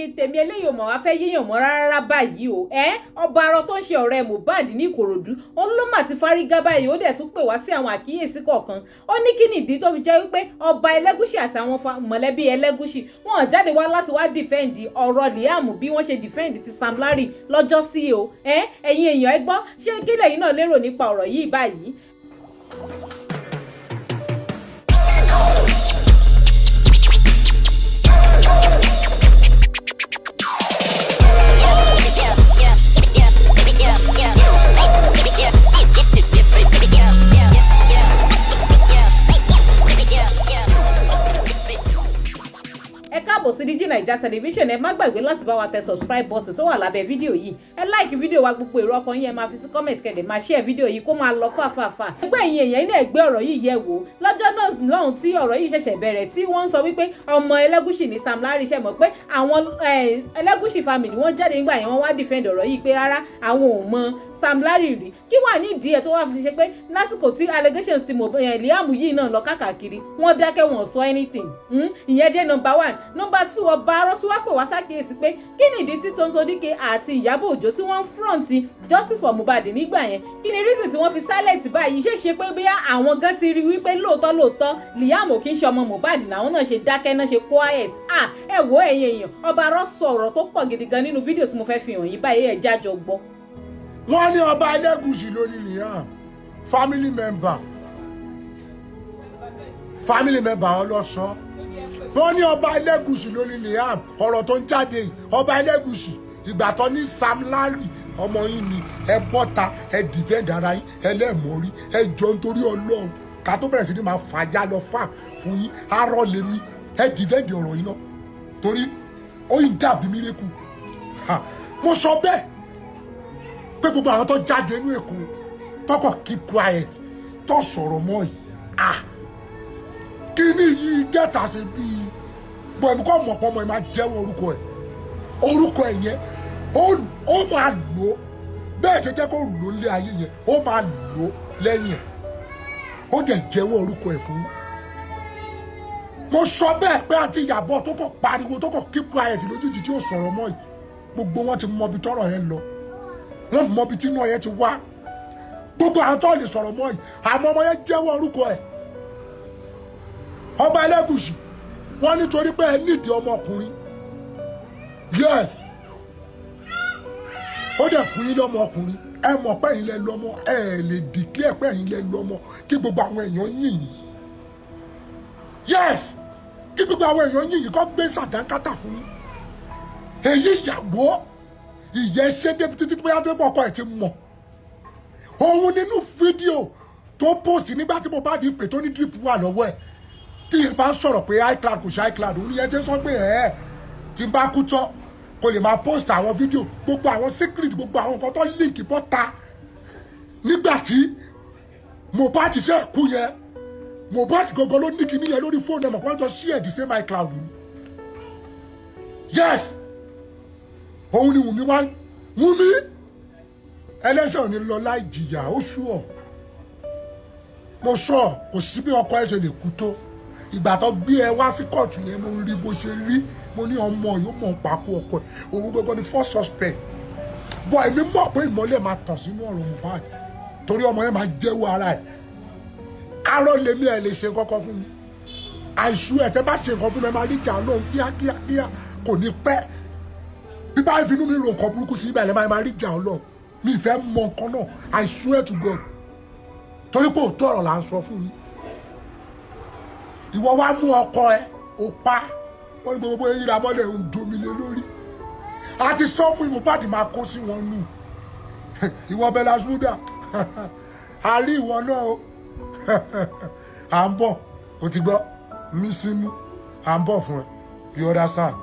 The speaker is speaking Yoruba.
ẹ̀yin tèmi eléyìí ò mọ̀ wá fẹ́ yéèyàn mọ́ rárá báyìí o ọba arọ tó ń ṣe ọ̀rẹ́ Mohbad ní Ìkòròdú òun ló mà ti fárígá báyìí ó dẹ̀ tún pè wá sí àwọn àkíyèsí kọ̀ọ̀kan ó ní kí nìdí tó fi jẹ́ wípé ọba Ẹlẹ́gùṣì àtàwọn mọ̀lẹ́bí Ẹlẹ́gùṣì wọn jáde wá láti wá dìfẹ́ǹdì ọ̀rọ̀ Liam bí wọ́n ṣe dìfẹ́ǹdì ti Sam Larry lọ́jọ́ sí o ẹ̀yin èèyàn ẹ gbọ́ ṣé kílẹ̀ yìí náà lérò nípa ọ̀rọ̀ yìí báyìí. Sí DG Naija television ẹ má gbàgbé láti bá wa tẹ subscribe button tó wà lábẹ́ fídíò yìí ẹ like fídíò wa gbogbo èrò ọkàn yín ẹ máa fi sí comment kẹ́dẹ̀ máa share fídíò yìí kó máa lọ fàfàfà ẹgbẹ́ ẹ̀yin èèyàn iná ẹgbẹ́ ọ̀rọ̀ yìí yẹ̀ wò lọ́jọ́ náà lọ́hùn tí ọ̀rọ̀ yìí ṣẹ̀ṣẹ̀ bẹ̀rẹ̀ tí wọ́n ń sọ wípé ọmọ Ẹlẹ́gùṣì ní Sam Larry ṣe mọ̀ pé àwọn Ẹlẹ́gùṣì family wọ́n jáde nígbà yẹn wọ́n wá defend ọ̀rọ̀ yìí pé rárá àwọn ò mọ Sam Larry rí kí wà ní ìdí ẹ̀ tó wà fi ṣe pé lásìkò tí allegations ti Liam yìí náà lọ káàkiri wọ́n dákẹ́ wọn sọ anything ìyẹn dé number 1 number 2 ọba arọ́sùn wá pè wá sákèésí pé kí ni ìdí tí Tonto Dike àti Ìyábọ̀ Òjó tí wọ́n ń front justice for Mohbad nígbà yẹn kí ni reason tí wọ́n fi silent báyìí ṣe pé bí àwọn gan ti rí wípé lóòótọ́ Liam ò kí ń ṣe ọmọ Mohbad làwọn náà ṣe dákẹ́ náà ṣe quiet ẹ wo ẹ̀yin èèyàn ọba arọ́sùn ọ̀rọ̀ tó pọ̀ gidi gan nínú fídíò tí mo fẹ́ fi hàn yín báyìí ẹ̀ jájọ gbọ́. Wọ́n ní Ọba Elegushi ló ní Liam family member ọlọ́sọ wọ́n ní Ọba Elegushi ló ní Liam ọ̀rọ̀ tó ń jáde yìí Ọba Elegushi ìgbà tó ní Sam Larry ọmọ yín ni ẹ bọ́ta ẹ defend ara yín ẹ lẹ́ẹ̀mọ́rí ẹ jọ nítorí Ọlọ́run ká tó bẹ̀rẹ̀ sí ni máa fàjà lọ fà fún yín arọ́ lèmi ẹ defend ọ̀rọ̀ yín náà torí ó yìí dàbí mírèkù mo sọ bẹ́ẹ̀ pé gbogbo àwọn tó jáde inú Èkó tọkọ keep quiet tó sọ̀rọ̀ mọ́ yìí kíní yìí gẹ́ta ṣe bíi bọ̀ ẹ̀mí kọ́ mọ̀ pọ́nmọ́ ẹ̀ máa jẹ́wọ́ orúkọ ẹ̀ yẹn ó máa lò ó bẹ́ẹ̀ ṣe jẹ́ kó lò ó lé ayé yẹn ó máa lò ó lẹ́yìn ẹ̀ ó dẹ̀ jẹ́wọ́ orúkọ ẹ̀ fún mo sọ bẹ́ẹ̀ pé àti Ìyábọ̀ tó kọ̀ pariwo tó kọ̀ keep quiet lójijì tí ó sọ̀rọ̀ mọ́ yìí gbogbo wọn ti mọ ibi tọ́rọ̀ yẹn lọ wọ́n mọ ibi tí náà yẹn ti wá gbogbo àwọn tó lè sọ̀rọ̀ mọ́ yìí àmọ́ ọmọ yẹn jẹ́wọ́ orúkọ ẹ̀ Ọba Elegushi wọ́n nítorí pé ẹ nídìí ọmọkùnrin yes ó dẹ̀ fún yín lọ́mọkùnrin ẹ mọ̀ pé ẹ̀yin lẹ lọ́mọ ẹ lè declare pé ẹ̀yin lẹ lọ́mọ kí gbogbo àwọn èèyàn yìn yín yes kí gbogbo àwọn èèyàn yìn yín kó gbé sàdánkátà fún yín èyí ìyàwó ìyẹn ṣe débi títí bóyá tó bọ̀ ọkọ ẹ̀ ti mọ̀ òun nínú fídíò tó post nígbà tí Mohbad pè tó ní drip wà lọ́wọ́ ẹ̀ tí yẹn bá ń sọ̀rọ̀ pé iCloud kò ṣe iCloud òun yẹn ti sọ pé tí n bá kú tán kò lè máa post àwọn fídíò gbogbo àwọn secret gbogbo àwọn nǹkan tó link bọ́ta nígbà tí Mohbad ṣe kú yẹn Mohbad gangan ló ní kíní yẹn lórí fóònù ẹ̀ mọ̀ kó jọ share the same iCloud ni yes òun ni Wunmi wá Wunmi ẹlẹ́ṣẹ̀ ò ní lọ láì jìyà ó sú ọ mo sọ kò sí bí ọkọ ẹ ṣe lè kú tó ìgbà tó gbé ẹ wá sí kóòtù yẹn mo rí bó ṣe rí mo ní ọmọ yóò mọ̀ pàkó ọkọ ẹ òun gbogbo ni first suspect bọ èmi mọ̀ pé ìmọ́lẹ̀ máa tàn sínú ọ̀rọ̀ Mohbad torí ọmọ yẹn máa jẹ́wọ́ ara ẹ̀ arọ lèmi ẹ̀ lè ṣe kọ́kọ́ fún mi àìsú ẹ̀ tẹ́ bá ṣe nǹkan fún mi ẹ máa rí ìjà lóhun kíákíá kò ní pẹ́ bí báyìí finú mi rò nǹkan burúkú sí ibà ẹ̀ máa rí ìjà Ọlọ́run mi ìfẹ́ mọ nǹkan náà I swear to God torí pé òótọ́ ọ̀rọ̀ là ń sọ fún yín ìwọ wá mú ọkọ ẹ ò pa wọn ní gbogbo ìra mọ́lẹ̀ ń domile lórí a ti sọ fún Mohbad máa kó sí wọn nù ìwọ Bella Shmurda a rí ìwọ náà o à ń bọ̀ o ti gbọ́ mí sínú à ń bọ̀ fún ẹ you understand.